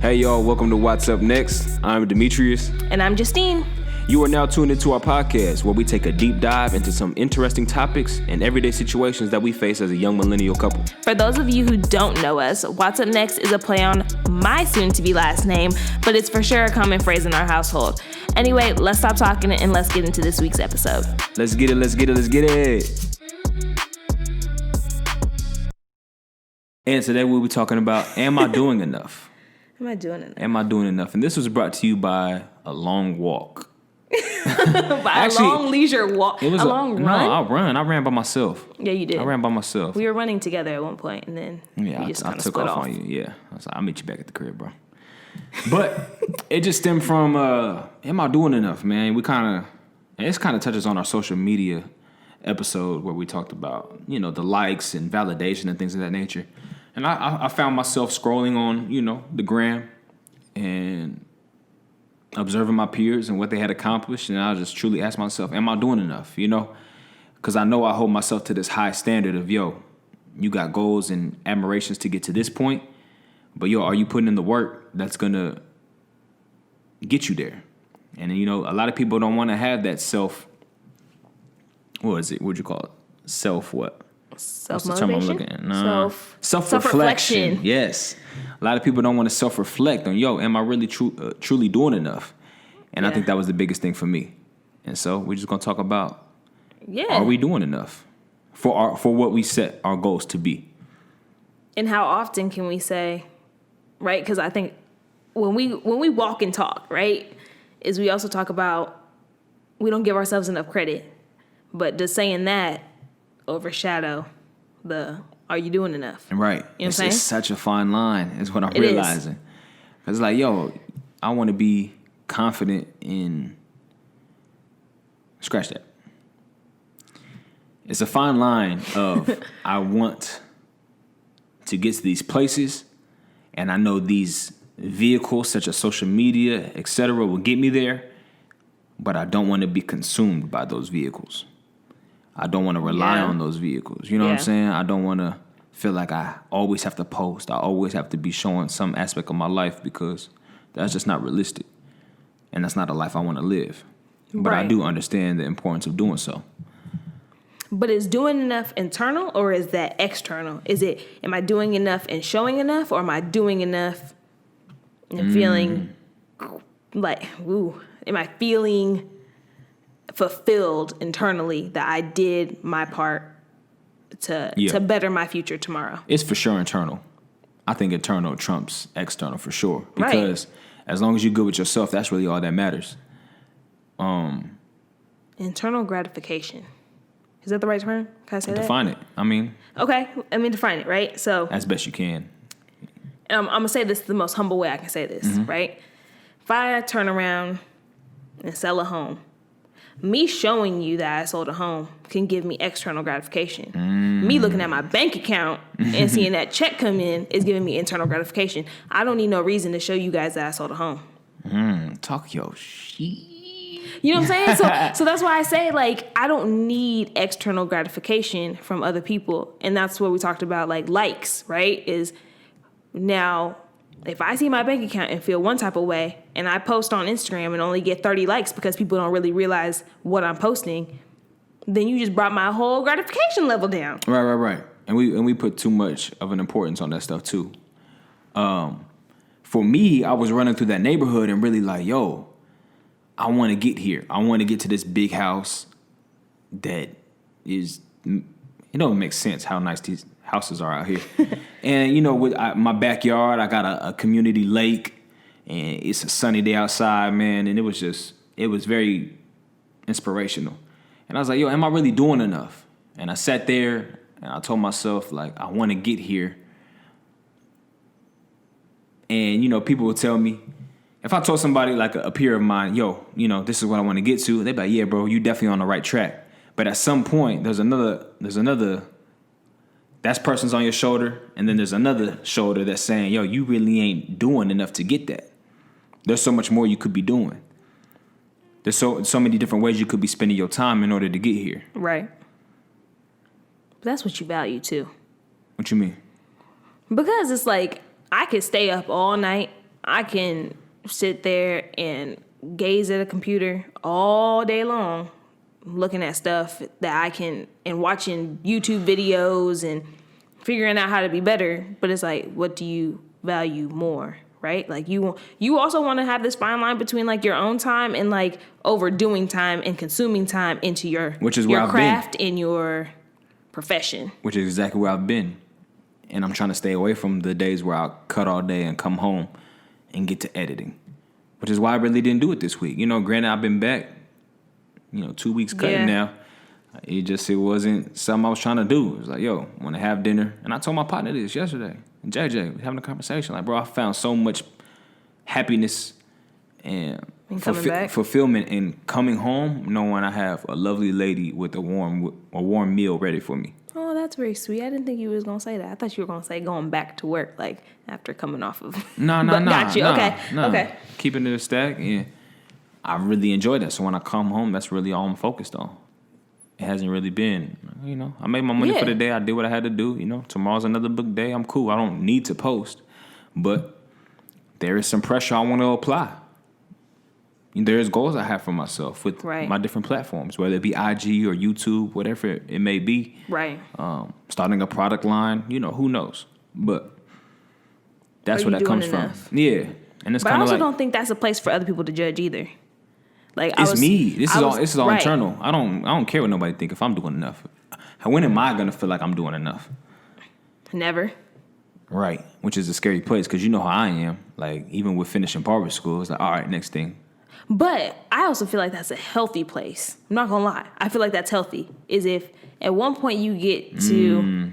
Hey y'all, welcome to What's Up Next. I'm Demetrius. And I'm Justine. You are now tuned into our podcast where we take a deep dive into some interesting topics and everyday situations that we face as a young millennial couple. For those of you who don't know us, What's Up Next is a play on my soon-to-be last name, but it's for sure a common phrase in our household. Anyway, let's stop talking and let's get into this week's episode. Let's get it. And today we'll be talking about, am I doing enough? Am I doing enough? And this was brought to you by a long walk. A long leisure walk? It was a long run? No, I ran by myself. Yeah, you did. I ran by myself. We were running together at one point, and then we just kind of split off on you. Yeah, I was like, I'll meet you back at the crib, bro. But it just stemmed from, am I doing enough, man? This kind of touches on our social media episode where we talked about, the likes and validation and things of that nature. And I found myself scrolling on, the gram and observing my peers and what they had accomplished. And I just truly asked myself, am I doing enough? Because I know I hold myself to this high standard of, you got goals and admirations to get to this point. But, are you putting in the work that's going to get you there? And, a lot of people don't want to have that what is it? What'd you call it? Self-what? Self-motivation? Self-reflection. Yes. A lot of people don't want to self-reflect on, am I really truly doing enough? And I think that was the biggest thing for me. And so we're just going to talk about, are we doing enough for what we set our goals to be? And how often can we say, right? Because I think when we walk and talk, right, is we also talk about we don't give ourselves enough credit. But does saying that overshadow are you doing enough? Right. You know what I'm saying? It's such a fine line is what I'm realizing. Because it's like, I want to be confident in... Scratch that. It's a fine line of I want to get to these places, and I know these vehicles such as social media, etc., will get me there, but I don't want to be consumed by those vehicles. I don't want to rely on those vehicles. You know what I'm saying? I don't want to feel like I always have to post. I always have to be showing some aspect of my life because that's just not realistic. And that's not a life I want to live. But I do understand the importance of doing so. But is doing enough internal or is that external? Am I doing enough and showing enough, or am I doing enough and feeling like, am I feeling fulfilled internally that I did my part to better my future tomorrow? It's for sure internal. I think internal trumps external for sure. Because as long as you're good with yourself, that's really all that matters. Internal gratification. Is that the right term? Can I say that? Define it. Okay, let me define it, right? So as best you can. And I'm going to say this the most humble way I can say this, right? If I turn around and sell a home, me showing you that I sold a home can give me external gratification. Me looking at my bank account and seeing that check come in is giving me internal gratification. I don't need no reason to show you guys that I sold a home. Talk your shit. You know what I'm saying? So that's why I say, I don't need external gratification from other people. And that's what we talked about, likes, right? Is now, if I see my bank account and feel one type of way, and I post on Instagram and only get 30 likes because people don't really realize what I'm posting, then you just brought my whole gratification level down. Right. And we put too much of an importance on that stuff too. For me, I was running through that neighborhood and really I want to get here. I want to get to this big house that is... It don't make sense how nice these houses are out here. And, with my backyard, I got a community lake, and it's a sunny day outside, man. And it was very inspirational. And I was like, am I really doing enough? And I sat there, and I told myself, I want to get here. And, people would tell me, if I told somebody, a peer of mine, this is what I want to get to, they'd be like, yeah, bro, you definitely on the right track. But at some point, there's another, that person's on your shoulder, and then there's another shoulder that's saying, you really ain't doing enough to get that. There's so much more you could be doing. There's so many different ways you could be spending your time in order to get here. Right. But that's what you value, too. What you mean? Because it's I could stay up all night I can sit there and gaze at a computer all day long, looking at stuff that I can, and watching YouTube videos and figuring out how to be better. But it's like, what do you value more, right? Like you also want to have this fine line between like your own time and like overdoing time and consuming time into your craft and your profession. Which is exactly where I've been. And I'm trying to stay away from the days where I'll cut all day and come home and get to editing. Which is why I really didn't do it this week. You know, granted, I've been back, 2 weeks cutting now. It wasn't something I was trying to do. It was like, yo, I want to have dinner. And I told my partner this yesterday. And JJ, having a conversation. Like, bro, I found so much happiness and fulfillment in coming home, knowing I have a lovely lady with a warm meal ready for me. Oh, that's very sweet. I didn't think you was gonna say that. I thought you were gonna say going back to work, like after coming off of. No. Got you. Okay. Okay. Keeping it a stack, and I really enjoy that. So when I come home, that's really all I'm focused on. It hasn't really been, I made my money for the day. I did what I had to do. Tomorrow's another book day. I'm cool. I don't need to post, but there is some pressure I want to apply. There's goals I have for myself with my different platforms, whether it be IG or YouTube, whatever it may be. Right. Starting a product line, who knows? But that's where that comes from. Yeah. And it's but I also don't think that's a place for other people to judge either. Like me. This is all internal. I don't care what nobody think if I'm doing enough. When am I gonna feel like I'm doing enough? Never. Right. Which is a scary place because you know how I am. Like even with finishing barber school, it's like, all right, next thing. But I also feel like that's a healthy place. I'm not gonna lie. I feel like that's healthy. Is if at one point you get to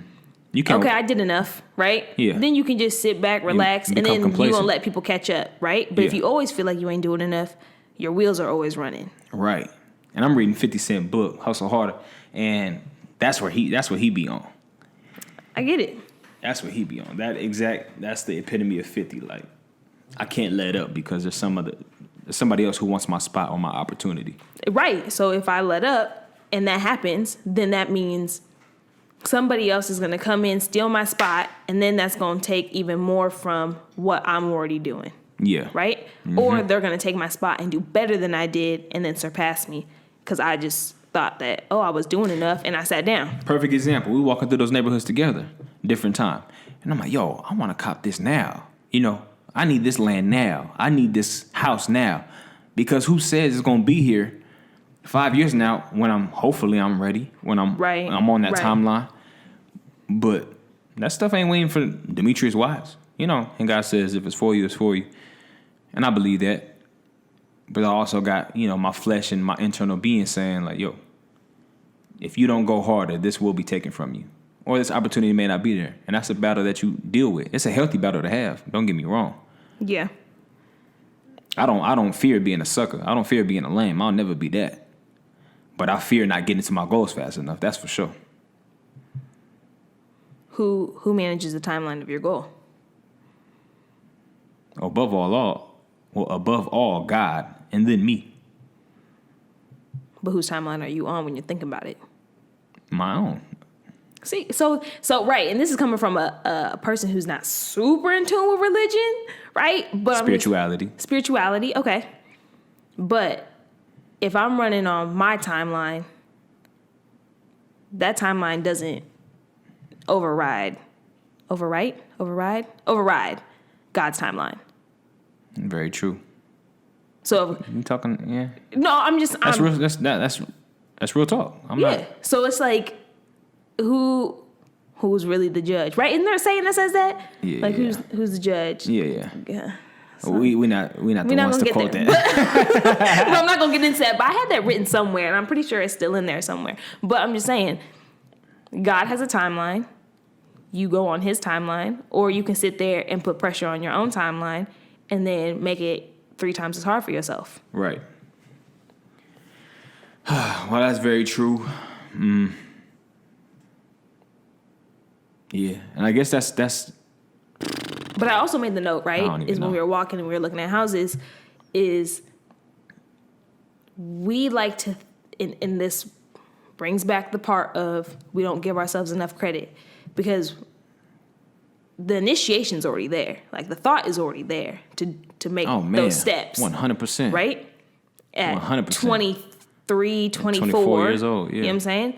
okay, I did enough, right? Yeah. Then you can just sit back, relax, and then you gonna let people catch up, right? But if you always feel like you ain't doing enough, your wheels are always running. Right. And I'm reading 50 Cent book, Hustle Harder, and that's what he be on. I get it. That's what he be on. That's the epitome of 50. Like, I can't let up because there's somebody else who wants my spot or my opportunity. Right. So if I let up and that happens, then that means somebody else is going to come in, steal my spot, and then that's going to take even more from what I'm already doing. Yeah. Right? Mm-hmm. Or they're going to take my spot and do better than I did and then surpass me because I just thought that, I was doing enough and I sat down. Perfect example. We walking through those neighborhoods together, different time. And I'm like, yo, I want to cop this now. I need this land now. I need this house now. Because who says it's going to be here 5 years now when hopefully I'm ready, when I'm on that timeline. But that stuff ain't waiting for Demetrius Wise. And God says if it's for you, it's for you. And I believe that. But I also got, my flesh and my internal being saying like, yo, if you don't go harder, this will be taken from you. Or this opportunity may not be there. And that's a battle that you deal with. It's a healthy battle to have. Don't get me wrong. Yeah. I don't fear being a sucker. I don't fear being a lame. I'll never be that. But I fear not getting to my goals fast enough. That's for sure. Who manages the timeline of your goal? Above all, God, and then me. But whose timeline are you on when you're thinking about it? My own. See, so right, and this is coming from a person who's not super in tune with religion, right? But spirituality, okay. But if I'm running on my timeline, that timeline doesn't override God's timeline. Very true. So you talking? Yeah. No, that's real talk. So it's like, who's really the judge, right? Isn't there a saying that says that? Yeah. Like who's the judge? Yeah. So we're not the ones to quote that. No, I'm not gonna get into that. But I had that written somewhere, and I'm pretty sure it's still in there somewhere. But I'm just saying, God has a timeline. You go on His timeline, or you can sit there and put pressure on your own timeline, and then make it 3 times as hard for yourself. Right. Well, that's very true. Yeah, and I guess that's. But I also made the note, right? Is when we were walking and we were looking at houses, is we like to, and this brings back the part of we don't give ourselves enough credit because the initiation's already there. Like the thought is already there to make those steps. 100%. Right? At 100%. 23, 24. 24 years old, yeah. You know what I'm saying?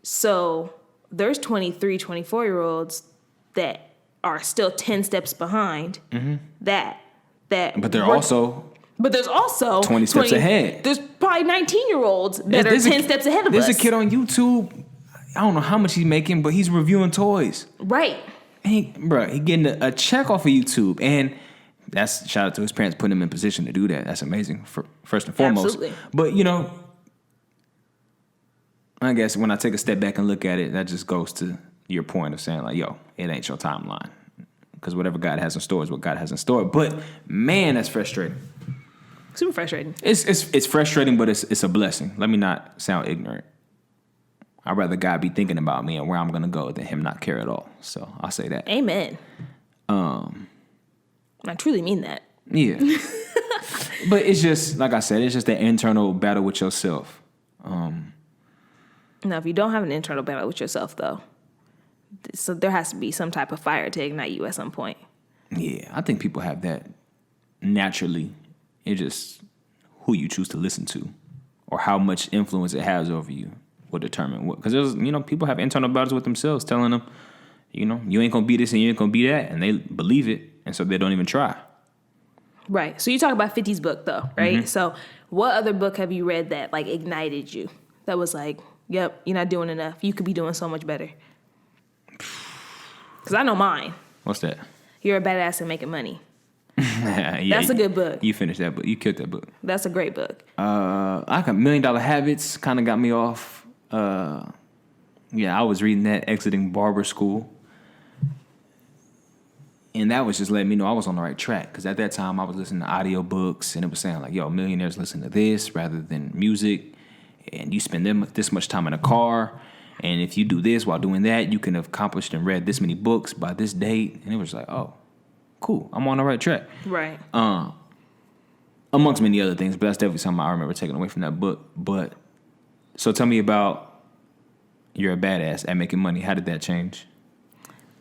So there's 23, 24-year-olds that are still 10 steps behind that. But there's also 20 steps ahead. There's probably 19-year-olds that are 10 steps ahead of us. There's a kid on YouTube. I don't know how much he's making, but he's reviewing toys. Right. He getting a check off of YouTube. And that's shout out to his parents putting him in position to do that. That's amazing, first and foremost. Absolutely. But, I guess when I take a step back and look at it, that just goes to your point of saying, like, yo, it ain't your timeline. Because whatever God has in store is what God has in store. But, man, that's frustrating. Super frustrating. It's frustrating, but it's a blessing. Let me not sound ignorant. I'd rather God be thinking about me and where I'm going to go than him not care at all. So I'll say that. Amen. I truly mean that. Yeah. But it's just, like I said, it's just an internal battle with yourself. Now, if you don't have an internal battle with yourself, though, so there has to be some type of fire to ignite you at some point. Yeah, I think people have that naturally. It's just who you choose to listen to or how much influence it has over you will determine what. Because there's, people have internal battles with themselves telling them, you ain't going to be this and you ain't going to be that. And they believe it. And so they don't even try. Right. So you talk about 50's book, though, right? Mm-hmm. So what other book have you read that, like, ignited you? That was like, yep, you're not doing enough. You could be doing so much better. Because I know mine. What's that? You're a badass at making money. Yeah, that's a good book. You finished that book. You killed that book. That's a great book. I got $1 Million Habits. Kind of got me off. I was reading that, exiting barber school. And that was just letting me know I was on the right track. Because at that time, I was listening to audiobooks. And it was saying, like, yo, millionaires listen to this rather than music. And you spend this much time in a car. And if you do this while doing that, you can have accomplished and read this many books by this date. And it was like, oh, cool. I'm on the right track. Right. Amongst many other things. But that's definitely something I remember taking away from that book. But so tell me about you're a badass at making money. How did that change?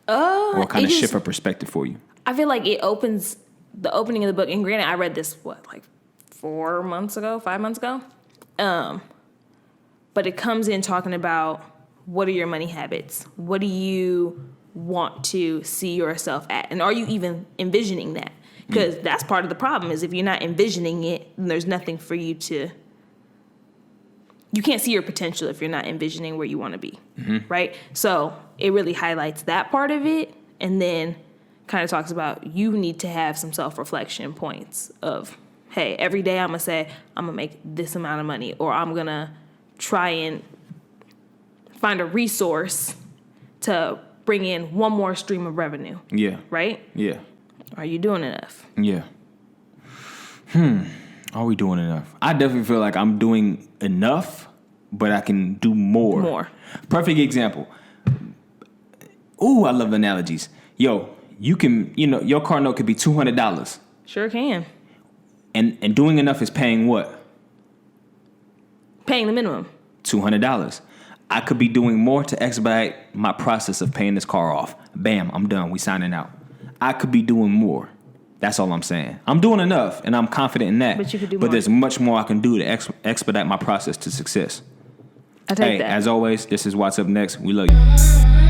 Or kind of shift her perspective for you? I feel like it opens the opening of the book. And granted, I read this, 5 months ago? But it comes in talking about what are your money habits? What do you want to see yourself at? And are you even envisioning that? Because that's part of the problem is if you're not envisioning it, then there's nothing for you to... You can't see your potential if you're not envisioning where you want to be, right? So it really highlights that part of it and then kind of talks about you need to have some self-reflection points of, hey, every day I'm going to say I'm going to make this amount of money or I'm going to try and find a resource to bring in one more stream of revenue. Yeah. Right? Yeah. Are you doing enough? Yeah. Are we doing enough? I definitely feel like I'm doing enough, but I can do more. More. Perfect example. Ooh, I love analogies. Yo, you can, your car note could be $200. Sure can. And doing enough is paying what? Paying the minimum. $200. I could be doing more to expedite my process of paying this car off. Bam, I'm done. We signing out. I could be doing more. That's all I'm saying. I'm doing enough, and I'm confident in that. But you could do more. But there's much more I can do to expedite my process to success. I take that. As always, this is What's Up Next. We love you.